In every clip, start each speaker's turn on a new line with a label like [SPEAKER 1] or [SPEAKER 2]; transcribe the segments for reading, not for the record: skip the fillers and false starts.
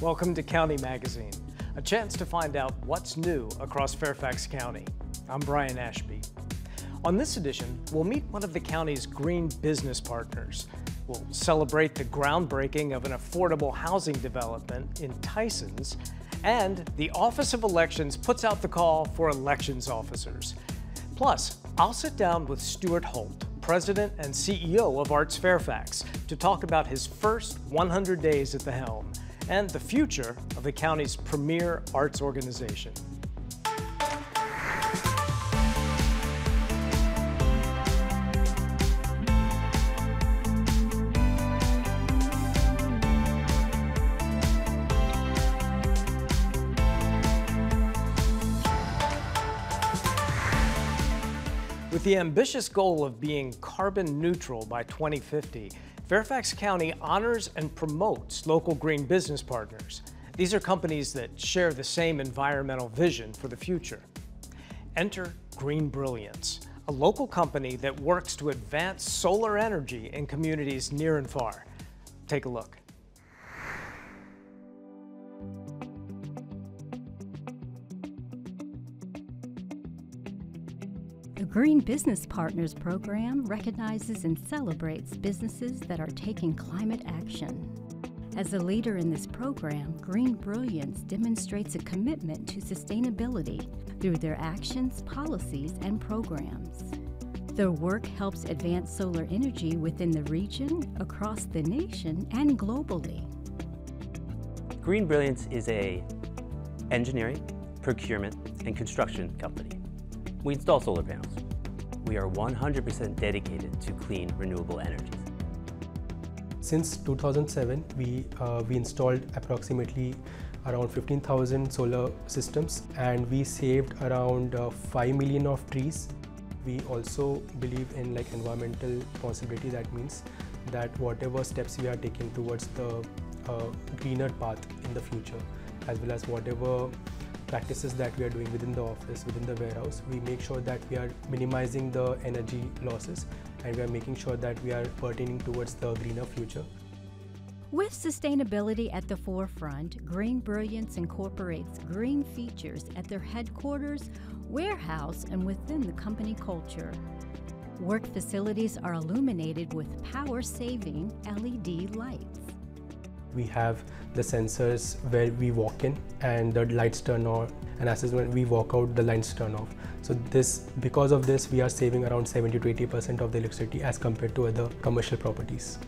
[SPEAKER 1] Welcome to County Magazine, a chance to find out what's new across Fairfax County. I'm Brian Ashby. On this edition, we'll meet one of the county's green business partners. We'll celebrate the groundbreaking of an affordable housing development in Tysons, and the Office of Elections puts out the call for elections officers. Plus, I'll sit down with Stuart Holt, President and CEO of ArtsFairfax, to talk about his first 100 days at the helm and the future of the county's premier arts organization. With the ambitious goal of being carbon neutral by 2050, Fairfax County honors and promotes local green business partners. These are companies that share the same environmental vision for the future. Enter GreenBrilliance, a local company that works to advance solar energy in communities near and far. Take a look.
[SPEAKER 2] The Green Business Partners Program recognizes and celebrates businesses that are taking climate action. As a leader in this program, GreenBrilliance demonstrates a commitment to sustainability through their actions, policies, and programs. Their work helps advance solar energy within the region, across the nation, and globally.
[SPEAKER 3] GreenBrilliance is an engineering, procurement, and construction company. We install solar panels. We are 100% dedicated to clean, renewable energies.
[SPEAKER 4] Since 2007, we installed approximately around 15,000 solar systems, and we saved around 5 million of trees. We also believe in environmental responsibility. That means that whatever steps we are taking towards the greener path in the future, as well as whatever practices that we are doing within the office, within the warehouse, we make sure that we are minimizing the energy losses, and we are making sure that we are pertaining towards the greener future.
[SPEAKER 2] With sustainability at the forefront, GreenBrilliance incorporates green features at their headquarters, warehouse, and within the company culture. Work facilities are illuminated with power-saving LED lights.
[SPEAKER 4] We have the sensors where we walk in and the lights turn on, and as when we walk out, the lights turn off. So because of this, we are saving around 70 to 80% of the electricity as compared to other commercial properties.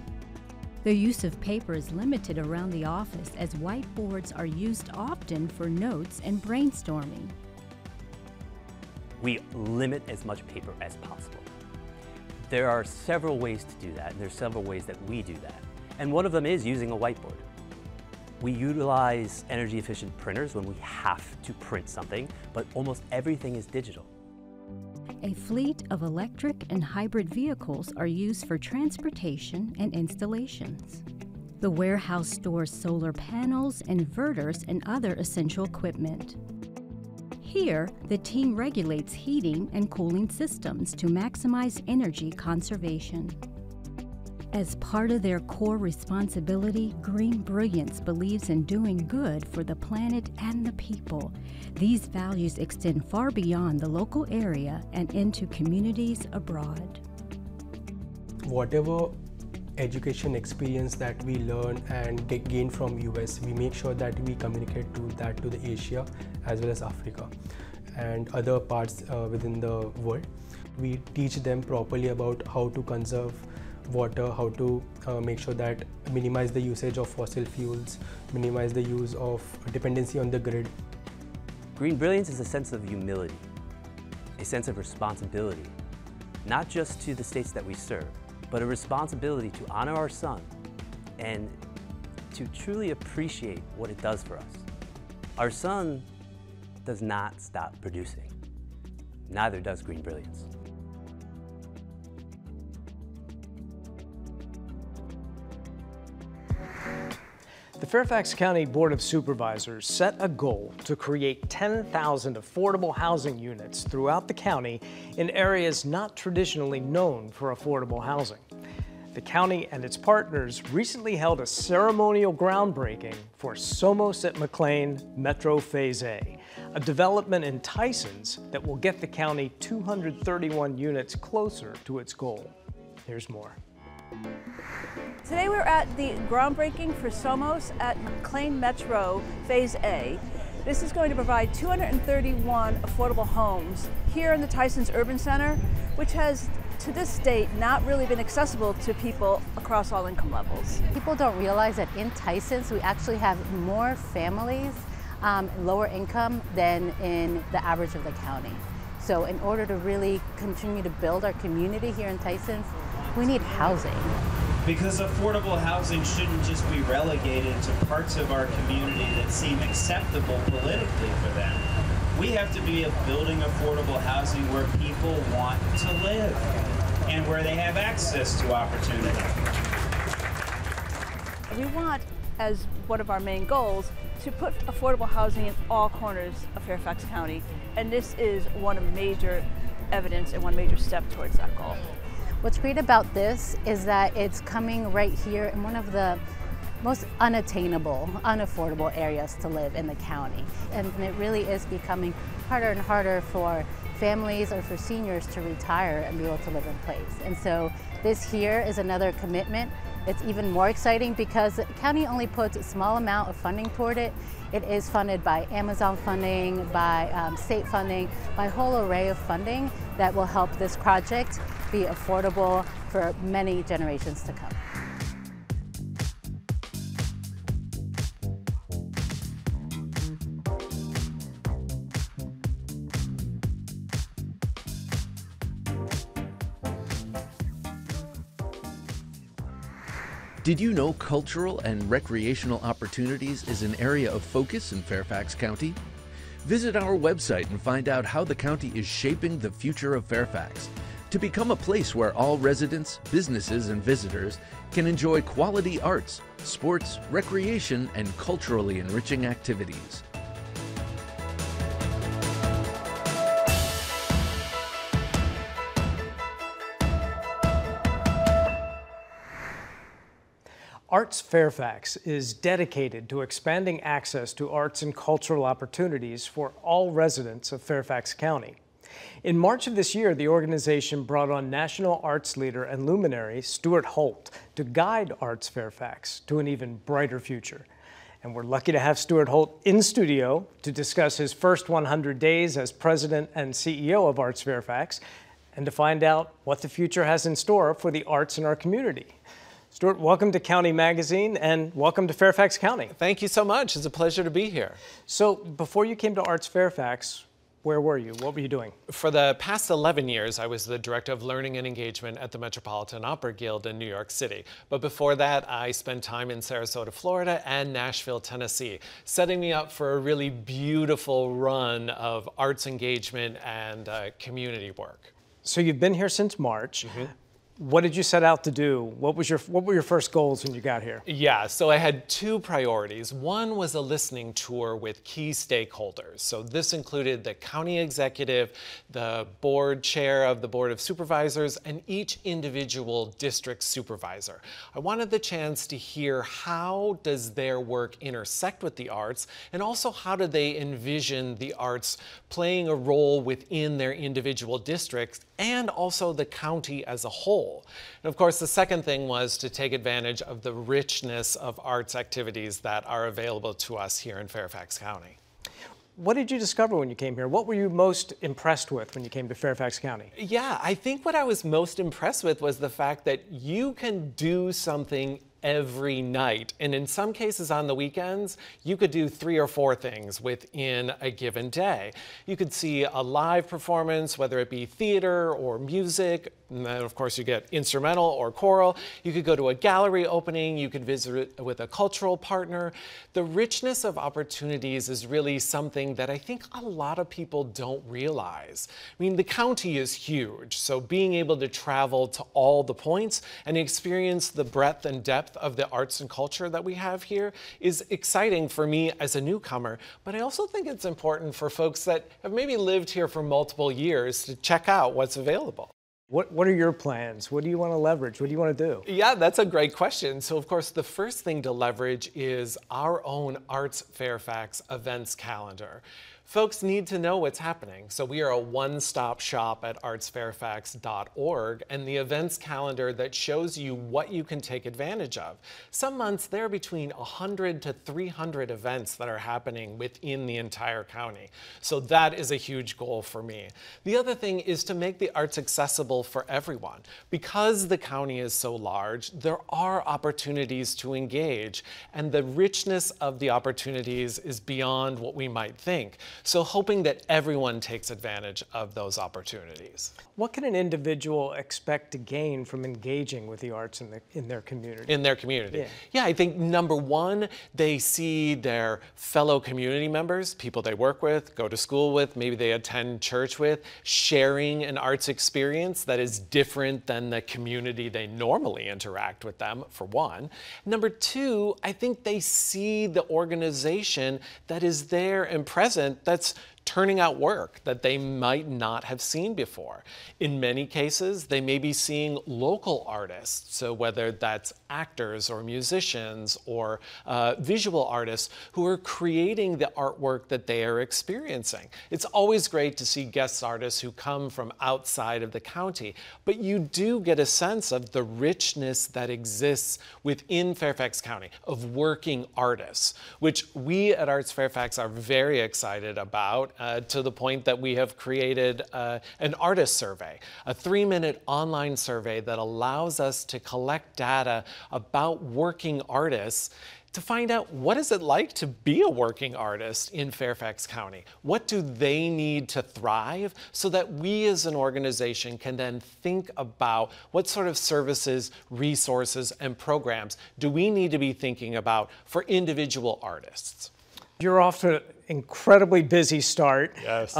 [SPEAKER 2] The use of paper is limited around the office, as whiteboards are used often for notes and brainstorming.
[SPEAKER 3] We limit as much paper as possible. There are several ways to do that, and there's several ways that we do that. And one of them is using a whiteboard. We utilize energy efficient printers when we have to print something, but almost everything is digital.
[SPEAKER 2] A fleet of electric and hybrid vehicles are used for transportation and installations. The warehouse stores solar panels, inverters, and other essential equipment. Here, the team regulates heating and cooling systems to maximize energy conservation. As part of their core responsibility, GreenBrilliance believes in doing good for the planet and the people. These values extend far beyond the local area and into communities abroad.
[SPEAKER 4] Whatever education experience that we learn and gain from US, we make sure that we communicate that to the Asia as well as Africa and other parts within the world. We teach them properly about how to conserve water, how to make sure that minimize the usage of fossil fuels, minimize the use of dependency on the grid.
[SPEAKER 3] GreenBrilliance is a sense of humility, a sense of responsibility, not just to the states that we serve, but a responsibility to honor our sun and to truly appreciate what it does for us. Our sun does not stop producing. Neither does GreenBrilliance.
[SPEAKER 1] The Fairfax County Board of Supervisors set a goal to create 10,000 affordable housing units throughout the county in areas not traditionally known for affordable housing. the county and its partners recently held a ceremonial groundbreaking for Somos at McLean Metro Phase A, a development in Tysons that will get the county 231 units closer to its goal. Here's more.
[SPEAKER 5] Today we're at the groundbreaking for Somos at McLean Metro Phase A. This is going to provide 231 affordable homes here in the Tysons Urban Center, which has to this date not really been accessible to people across all income levels.
[SPEAKER 6] People don't realize that in Tysons we actually have more families lower income than in the average of the county. So in order to really continue to build our community here in Tysons, we need housing.
[SPEAKER 7] Because affordable housing shouldn't just be relegated to parts of our community that seem acceptable politically for them. We have to be building affordable housing where people want to live and where they have access to opportunity.
[SPEAKER 5] We want, as one of our main goals, to put affordable housing in all corners of Fairfax County, and this is one major evidence and one major step towards that goal.
[SPEAKER 6] What's great about this is that it's coming right here in one of the most unattainable, unaffordable areas to live in the county. And it really is becoming harder and harder for families or for seniors to retire and be able to live in place. And so this here is another commitment. It's even more exciting because the county only puts a small amount of funding toward it. It is funded by Amazon funding, by state funding, by a whole array of funding that will help this project be affordable for many generations to come.
[SPEAKER 8] Did you know cultural and recreational opportunities is an area of focus in Fairfax County? Visit our website and find out how the county is shaping the future of Fairfax to become a place where all residents, businesses, and visitors can enjoy quality arts, sports, recreation, and culturally enriching activities.
[SPEAKER 1] ArtsFairfax is dedicated to expanding access to arts and cultural opportunities for all residents of Fairfax County. In March of this year, the organization brought on national arts leader and luminary Stuart Holt to guide ArtsFairfax to an even brighter future. And we're lucky to have Stuart Holt in studio to discuss his first 100 days as president and CEO of ArtsFairfax and to find out what the future has in store for the arts in our community. Stuart, welcome to County Magazine and welcome to Fairfax County.
[SPEAKER 9] Thank you so much. It's a pleasure to be here.
[SPEAKER 1] So before you came to ArtsFairfax, where were you? What were you doing?
[SPEAKER 9] For the past 11 years, I was the Director of Learning and Engagement at the Metropolitan Opera Guild in New York City. But before that, I spent time in Sarasota, Florida and Nashville, Tennessee, setting me up for a really beautiful run of arts engagement and community work.
[SPEAKER 1] So you've been here since March. Mm-hmm. What did you set out to do? What were your first goals when you got here?
[SPEAKER 9] Yeah, so I had two priorities. One was a listening tour with key stakeholders. So this included the county executive, the board chair of the Board of Supervisors, and each individual district supervisor. I wanted the chance to hear how does their work intersect with the arts, and also how do they envision the arts playing a role within their individual districts and also the county as a whole. And of course, the second thing was to take advantage of the richness of arts activities that are available to us here in Fairfax County.
[SPEAKER 1] What did you discover when you came here? What were you most impressed with when you came to Fairfax County?
[SPEAKER 9] Yeah, I think what I was most impressed with was the fact that you can do something every night. And in some cases on the weekends, you could do 3 or 4 things within a given day. You could see a live performance, whether it be theater or music, and then of course you get instrumental or choral. You could go to a gallery opening, you could visit with a cultural partner. The richness of opportunities is really something that I think a lot of people don't realize. I mean, the county is huge, so being able to travel to all the points and experience the breadth and depth of the arts and culture that we have here is exciting for me as a newcomer, but I also think it's important for folks that have maybe lived here for multiple years to check out what's available.
[SPEAKER 1] What are your plans? What do you want to leverage? What do you want to do?
[SPEAKER 9] Yeah, that's a great question. So of course, the first thing to leverage is our own ArtsFairfax events calendar. Folks need to know what's happening. So we are a one-stop shop at artsfairfax.org, and the events calendar that shows you what you can take advantage of. Some months there are between 100 to 300 events that are happening within the entire county. So that is a huge goal for me. The other thing is to make the arts accessible for everyone. Because the county is so large, there are opportunities to engage, and the richness of the opportunities is beyond what we might think. So hoping that everyone takes advantage of those opportunities.
[SPEAKER 1] What can an individual expect to gain from engaging with the arts in their community?
[SPEAKER 9] In their community. Yeah, I think number one, they see their fellow community members, people they work with, go to school with, maybe they attend church with, sharing an arts experience that is different than the community they normally interact with them, for one. Number two, I think they see the organization that is there and present that's turning out work that they might not have seen before. In many cases, they may be seeing local artists, so whether that's actors or musicians or visual artists who are creating the artwork that they are experiencing. It's always great to see guest artists who come from outside of the county, but you do get a sense of the richness that exists within Fairfax County of working artists, which we at ArtsFairfax are very excited about. To the point that we have created an artist survey, a 3-minute online survey that allows us to collect data about working artists to find out what is it like to be a working artist in Fairfax County. What do they need to thrive so that we as an organization can then think about what sort of services, resources, and programs do we need to be thinking about for individual artists.
[SPEAKER 1] You're off to an incredibly busy start.
[SPEAKER 9] Yes.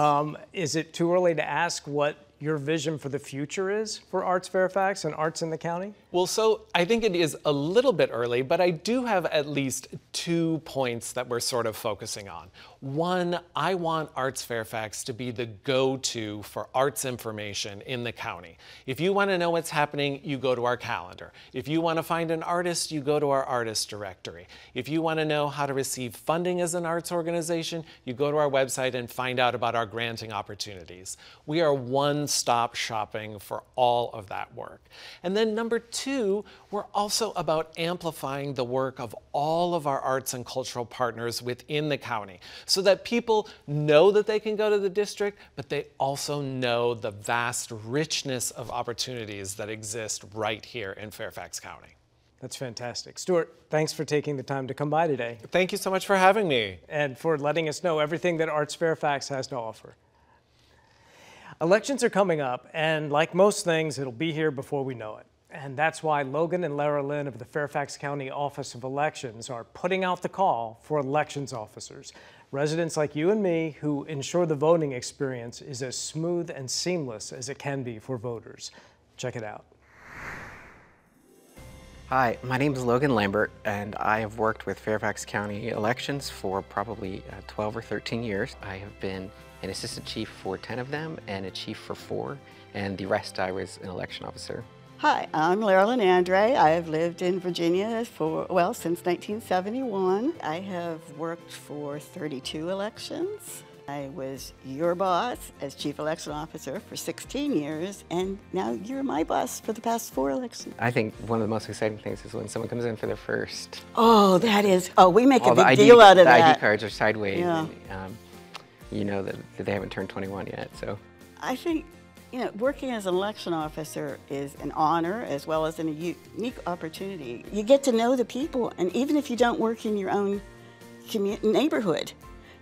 [SPEAKER 1] Is it too early to ask what your vision for the future is for ArtsFairfax and arts in the county?
[SPEAKER 9] Well, so I think it is a little bit early, but I do have at least 2 points that we're sort of focusing on. One, I want ArtsFairfax to be the go-to for arts information in the county. If you want to know what's happening, you go to our calendar. If you want to find an artist, you go to our artist directory. If you want to know how to receive funding as an arts organization, you go to our website and find out about our granting opportunities. We are one-stop shopping for all of that work. And then number 2, we're also about amplifying the work of all of our arts and cultural partners within the county so that people know that they can go to the district, but they also know the vast richness of opportunities that exist right here in Fairfax County.
[SPEAKER 1] That's fantastic. Stuart, thanks for taking the time to come by today.
[SPEAKER 9] Thank you so much for having me.
[SPEAKER 1] And for letting us know everything that ArtsFairfax has to offer. Elections are coming up, and like most things, it'll be here before we know it. And that's why Logan and Lara Lynn of the Fairfax County Office of Elections are putting out the call for elections officers, residents like you and me who ensure the voting experience is as smooth and seamless as it can be for voters. Check it out.
[SPEAKER 10] Hi, my name is Logan Lambert, and I have worked with Fairfax County elections for probably 12 or 13 years. I have been an assistant chief for 10 of them and a chief for 4, and the rest I was an election officer.
[SPEAKER 11] Hi, I'm Lara Andre. I have lived in Virginia since 1971. I have worked for 32 elections. I was your boss as chief election officer for 16 years, and now you're my boss for the past 4 elections.
[SPEAKER 10] I think one of the most exciting things is when someone comes in for their first.
[SPEAKER 11] Oh, that is, we make a big deal out of that.
[SPEAKER 10] The ID cards are sideways,
[SPEAKER 11] yeah.
[SPEAKER 10] And you know that they haven't turned 21 yet, so.
[SPEAKER 11] I think, working as an election officer is an honor as well as a unique opportunity. You get to know the people, and even if you don't work in your own neighborhood,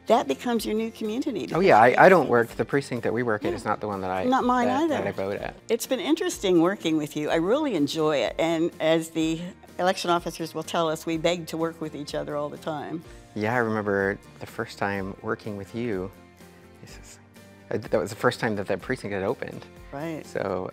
[SPEAKER 11] that becomes your new community.
[SPEAKER 10] Oh yeah, I don't work, the precinct that we work in is not the one that I vote at.
[SPEAKER 11] It's been interesting working with you. I really enjoy it, and as the election officers will tell us, we beg to work with each other all the time.
[SPEAKER 10] Yeah, I remember the first time working with you. That was the first time that precinct had opened.
[SPEAKER 11] Right.
[SPEAKER 10] So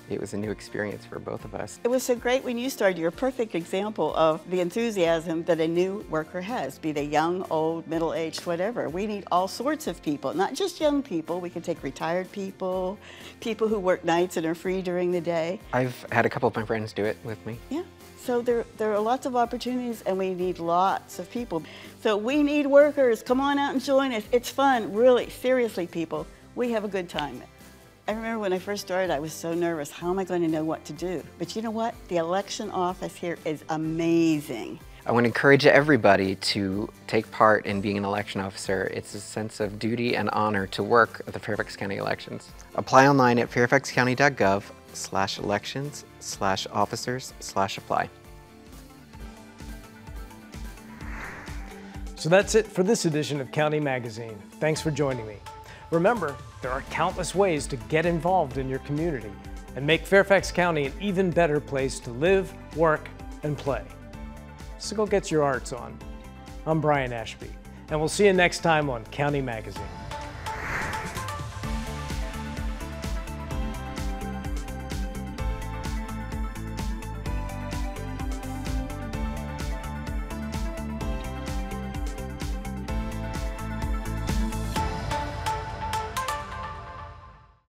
[SPEAKER 10] it was a new experience for both of us.
[SPEAKER 11] It was so great when you started. You're a perfect example of the enthusiasm that a new worker has, be they young, old, middle-aged, whatever. We need all sorts of people, not just young people. We can take retired people, people who work nights and are free during the day.
[SPEAKER 10] I've had a couple of my friends do it with me.
[SPEAKER 11] Yeah. So there are lots of opportunities, and we need lots of people. So we need workers. Come on out and join us. It's fun, really, seriously, people. We have a good time. I remember when I first started, I was so nervous. How am I going to know what to do? But you know what? The election office here is amazing.
[SPEAKER 10] I want to encourage everybody to take part in being an election officer. It's a sense of duty and honor to work at the Fairfax County elections. Apply online at fairfaxcounty.gov/elections/officers/apply.
[SPEAKER 1] So that's it for this edition of County Magazine. Thanks for joining me. Remember, there are countless ways to get involved in your community and make Fairfax County an even better place to live, work, and play. So go get your arts on. I'm Brian Ashby, and we'll see you next time on County Magazine.